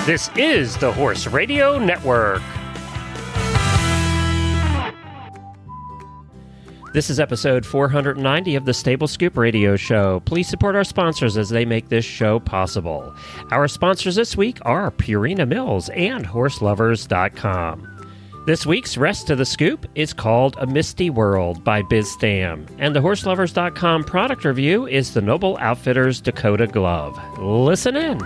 This is the Horse Radio Network. This is episode 490 of the Stable Scoop Radio Show. Please support our sponsors as they make this show possible. Our sponsors this week are Purina Mills and HorseLovers.com. This week's Rest of the Scoop is called A Misty World by Biz Stam, and the HorseLovers.com product review is the Noble Outfitters Dakota Glove. Listen in.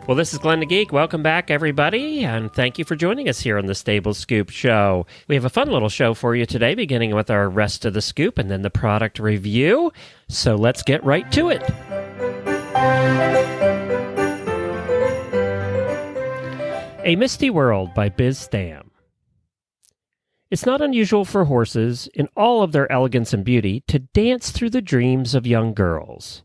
Well, this is Glenn the Geek. Welcome back, everybody, and thank you for joining us here on the Stable Scoop Show. We have a fun little show for you today, beginning with our Rest of the Scoop and then the product review. So let's get right to it. A Misty World by Biz Stam. It's not unusual for horses, in all of their elegance and beauty, to dance through the dreams of young girls.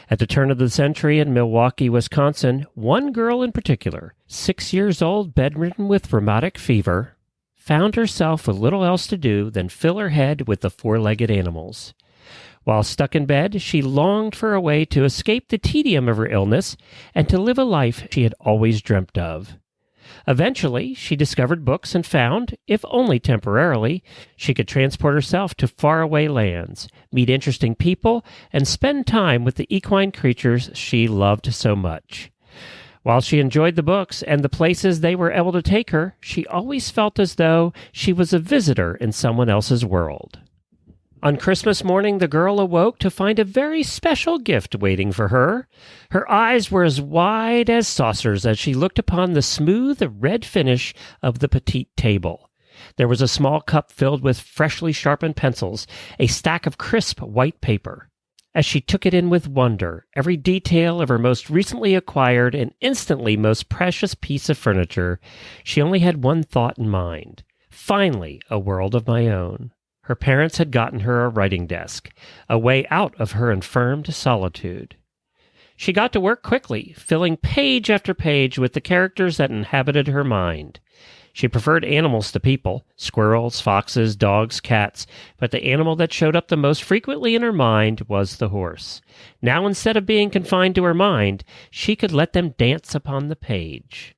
At the turn of the century in Milwaukee, Wisconsin, one girl in particular, 6 years old, bedridden with rheumatic fever, found herself with little else to do than fill her head with the four-legged animals. While stuck in bed, she longed for a way to escape the tedium of her illness and to live a life she had always dreamt of. Eventually, she discovered books and found, if only temporarily, she could transport herself to faraway lands, meet interesting people, and spend time with the equine creatures she loved so much. While she enjoyed the books and the places they were able to take her, she always felt as though she was a visitor in someone else's world. On Christmas morning, the girl awoke to find a very special gift waiting for her. Her eyes were as wide as saucers as she looked upon the smooth red finish of the petite table. There was a small cup filled with freshly sharpened pencils, a stack of crisp white paper. As she took it in with wonder, every detail of her most recently acquired and instantly most precious piece of furniture, she only had one thought in mind. Finally, a world of my own. Her parents had gotten her a writing desk, a way out of her infirmed solitude. She got to work quickly, filling page after page with the characters that inhabited her mind. She preferred animals to people, squirrels, foxes, dogs, cats, but the animal that showed up the most frequently in her mind was the horse. Now, instead of being confined to her mind, she could let them dance upon the page.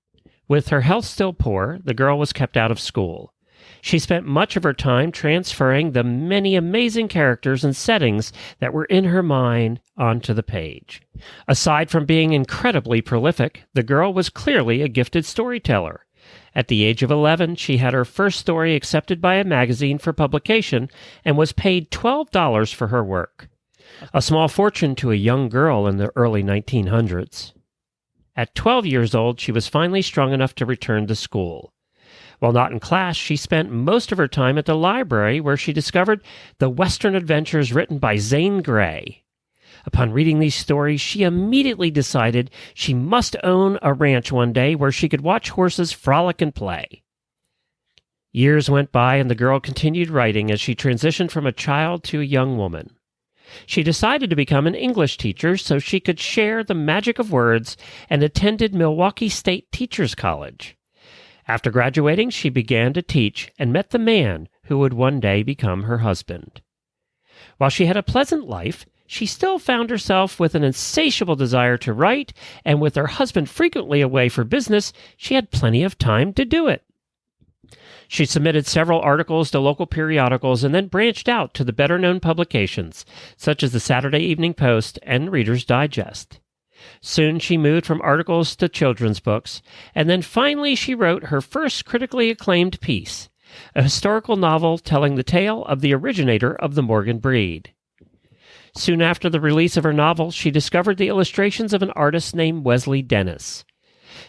With her health still poor, the girl was kept out of school. She spent much of her time transferring the many amazing characters and settings that were in her mind onto the page. Aside from being incredibly prolific, the girl was clearly a gifted storyteller. At the age of 11, she had her first story accepted by a magazine for publication and was paid $12 for her work, a small fortune to a young girl in the early 1900s. At 12 years old, she was finally strong enough to return to school. While not in class, she spent most of her time at the library where she discovered the Western adventures written by Zane Grey. Upon reading these stories, she immediately decided she must own a ranch one day where she could watch horses frolic and play. Years went by and the girl continued writing as she transitioned from a child to a young woman. She decided to become an English teacher so she could share the magic of words and attended Milwaukee State Teachers College. After graduating, she began to teach and met the man who would one day become her husband. While she had a pleasant life, she still found herself with an insatiable desire to write, and with her husband frequently away for business, she had plenty of time to do it. She submitted several articles to local periodicals and then branched out to the better-known publications, such as the Saturday Evening Post and Reader's Digest. Soon she moved from articles to children's books, and then finally she wrote her first critically acclaimed piece, a historical novel telling the tale of the originator of the Morgan breed. Soon after the release of her novel, she discovered the illustrations of an artist named Wesley Dennis.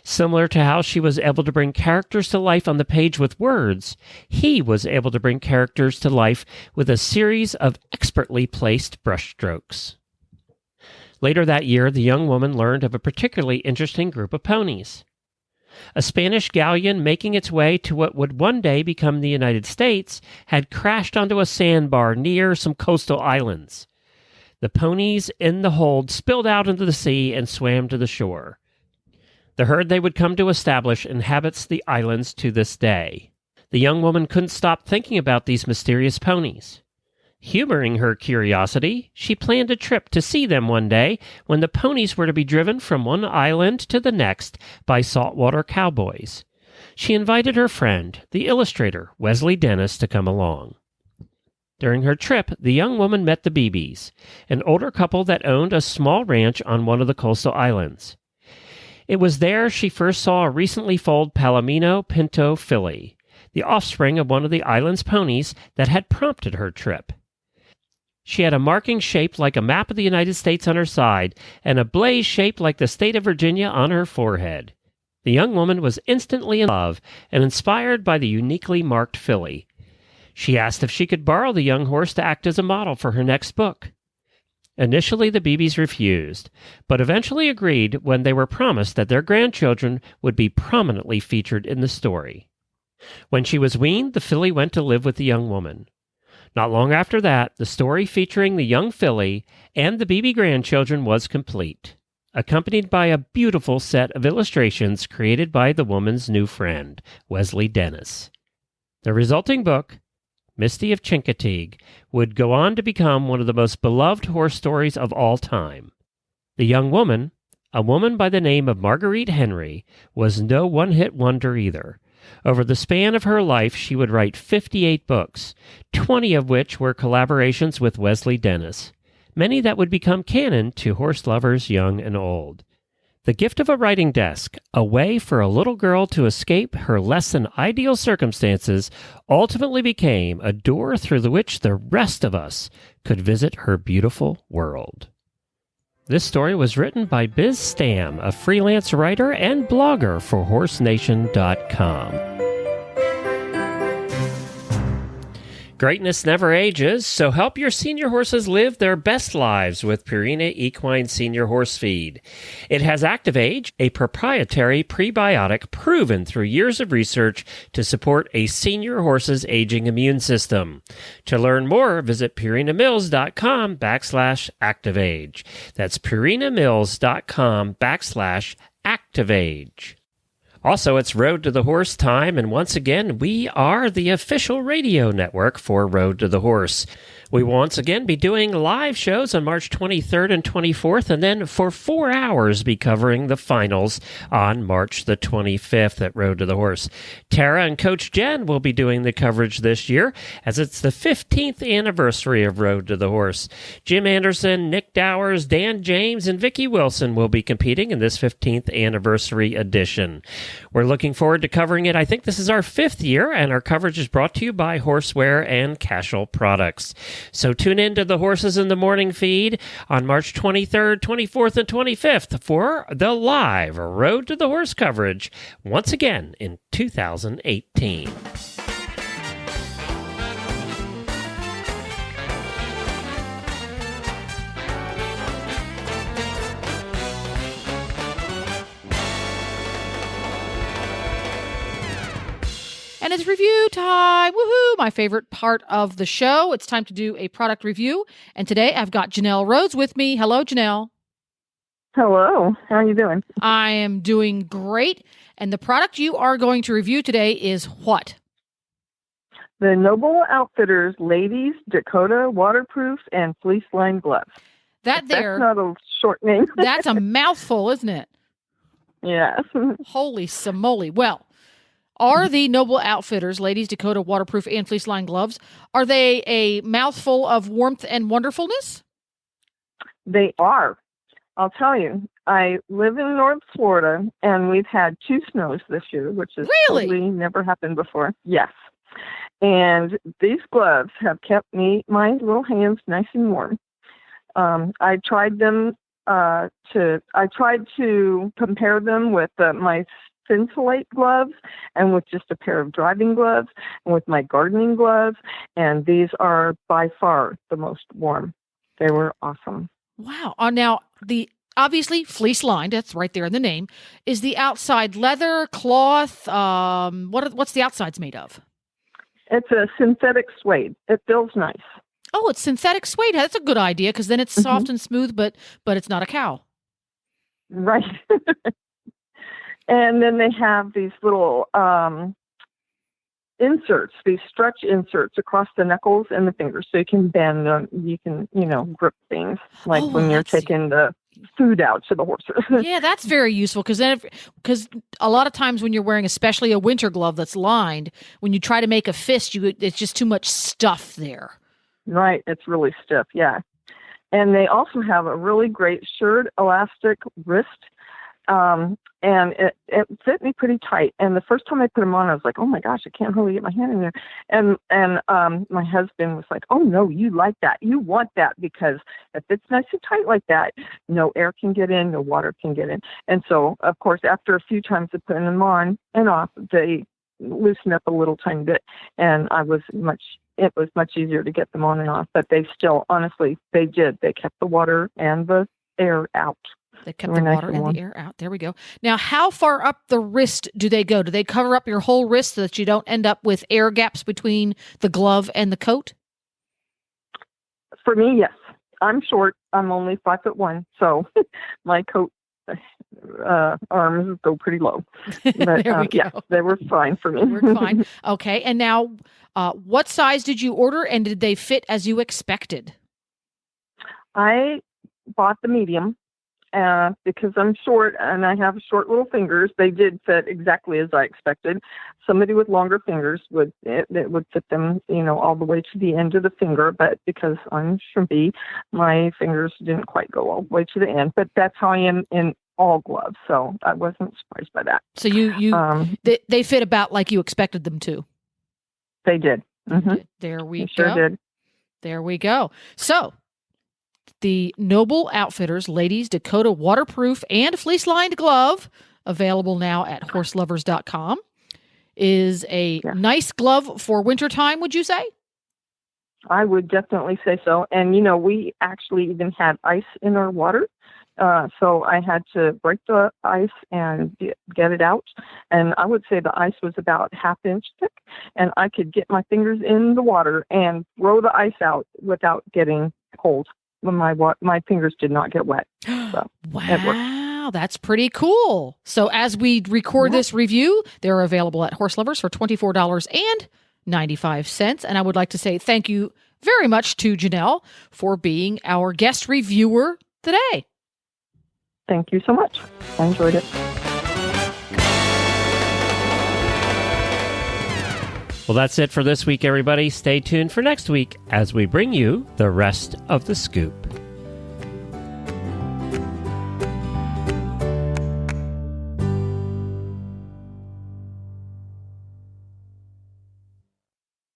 Similar to how she was able to bring characters to life on the page with words, he was able to bring characters to life with a series of expertly placed brushstrokes. Later that year, the young woman learned of a particularly interesting group of ponies. A Spanish galleon making its way to what would one day become the United States had crashed onto a sandbar near some coastal islands. The ponies in the hold spilled out into the sea and swam to the shore. The herd they would come to establish inhabits the islands to this day. The young woman couldn't stop thinking about these mysterious ponies. Humoring her curiosity, she planned a trip to see them one day when the ponies were to be driven from one island to the next by saltwater cowboys. She invited her friend, the illustrator, Wesley Dennis, to come along. During her trip, the young woman met the Beebes, an older couple that owned a small ranch on one of the coastal islands. It was there she first saw a recently foaled Palomino Pinto filly, the offspring of one of the island's ponies that had prompted her trip. She had a marking shaped like a map of the United States on her side and a blaze shaped like the state of Virginia on her forehead. The young woman was instantly in love and inspired by the uniquely marked filly. She asked if she could borrow the young horse to act as a model for her next book. Initially, the Beebes refused, but eventually agreed when they were promised that their grandchildren would be prominently featured in the story. When she was weaned, the filly went to live with the young woman. Not long after that, the story featuring the young filly and the Beebe grandchildren was complete, accompanied by a beautiful set of illustrations created by the woman's new friend, Wesley Dennis. The resulting book, Misty of Chincoteague, would go on to become one of the most beloved horse stories of all time. The young woman, a woman by the name of Marguerite Henry, was no one-hit wonder either. Over the span of her life, she would write 58 books, 20 of which were collaborations with Wesley Dennis, many that would become canon to horse lovers young and old. The gift of a writing desk, a way for a little girl to escape her less than ideal circumstances, ultimately became a door through which the rest of us could visit her beautiful world. This story was written by Biz Stam, a freelance writer and blogger for HorseNation.com. Greatness never ages, so help your senior horses live their best lives with Purina Equine Senior Horse Feed. It has Active Age, a proprietary prebiotic proven through years of research to support a senior horse's aging immune system. To learn more, visit purinamills.com/ActiveAge. That's purinamills.com/ActiveAge. Also, it's Road to the Horse time, and once again, we are the official radio network for Road to the Horse. We will once again be doing live shows on March 23rd and 24th, and then for 4 hours be covering the finals on March the 25th at Road to the Horse. Tara and Coach Jen will be doing the coverage this year, as it's the 15th anniversary of Road to the Horse. Jim Anderson, Nick Dowers, Dan James, and Vicki Wilson will be competing in this 15th anniversary edition. We're looking forward to covering it. I think this is our 5th year, and our coverage is brought to you by Horseware and Cashel Products. So tune in to the Horses in the Morning feed on March 23rd, 24th, and 25th for the live Road to the Horse coverage once again in 2018. And it's review time. Woohoo! My favorite part of the show. It's time to do a product review. And today I've got Janelle Rhodes with me. Hello, Janelle. Hello. How are you doing? I am doing great. And the product you are going to review today is what? The Noble Outfitters Ladies Dakota Waterproof and Fleece Lined Gloves. That's not a short name. That's a mouthful, isn't it? Yes. Holy samoli. Well, are the Noble Outfitters Ladies Dakota Waterproof and Fleece Lined Gloves, are they a mouthful of warmth and wonderfulness? They are. I'll tell you, I live in North Florida, and we've had 2 snows this year, which has totally never happened before. Yes. And these gloves have kept my little hands nice and warm. I tried them I tried to compare them with my Thinsulate gloves and with just a pair of driving gloves and with my gardening gloves, and these are by far the most warm. They were awesome. Wow. Now, obviously fleece lined, that's right there in the name. Is the outside leather, cloth? What's the outsides made of? It's a synthetic suede. It feels nice. Oh, it's synthetic suede. That's a good idea because then it's soft and smooth, but it's not a cow. Right. And then they have these little inserts, these stretch inserts across the knuckles and the fingers, so you can bend them. You can, grip things like when you're taking the food out to the horses. Yeah, that's very useful because a lot of times when you're wearing, especially a winter glove that's lined, when you try to make a fist, it's just too much stuff there. Right, it's really stiff. Yeah, and they also have a really great shirred elastic wrist. And it fit me pretty tight. And the first time I put them on, I was like, oh my gosh, I can't really get my hand in there. And my husband was like, oh no, you like that. You want that because if it's nice and tight like that, no air can get in, no water can get in. And so, of course, after a few times of putting them on and off, they loosen up a little tiny bit. And it was much easier to get them on and off. But they still, honestly, they kept the water and the air out. They kept the water and the air out. There we go. Now, how far up the wrist do they go? Do they cover up your whole wrist so that you don't end up with air gaps between the glove and the coat? For me, yes. I'm short. I'm only 5'1", so my coat arms go pretty low. But there we go. Yeah, they were fine for me. They worked fine. Okay. And now, what size did you order, and did they fit as you expected? I bought the medium. Because I'm short and I have short little fingers, they did fit exactly as I expected. Somebody with longer fingers would fit them, all the way to the end of the finger. But because I'm shrimpy, my fingers didn't quite go all the way to the end. But that's how I am in all gloves, so I wasn't surprised by that. So they fit about like you expected them to. They did. Mm-hmm. There we go. Sure did. There we go. So, the Noble Outfitters Ladies Dakota Waterproof and Fleece-Lined Glove, available now at horselovers.com, is a nice glove for wintertime, would you say? I would definitely say so. And, we actually even had ice in our water. So I had to break the ice and get it out. And I would say the ice was about half-inch thick. And I could get my fingers in the water and throw the ice out without getting cold. My fingers did not get wet. So wow, that's pretty cool. So as we record this review, they're available at Horse Lovers for $24.95. And I would like to say thank you very much to Janelle for being our guest reviewer today. Thank you so much. I enjoyed it. Well, that's it for this week, everybody. Stay tuned for next week as we bring you the rest of the scoop.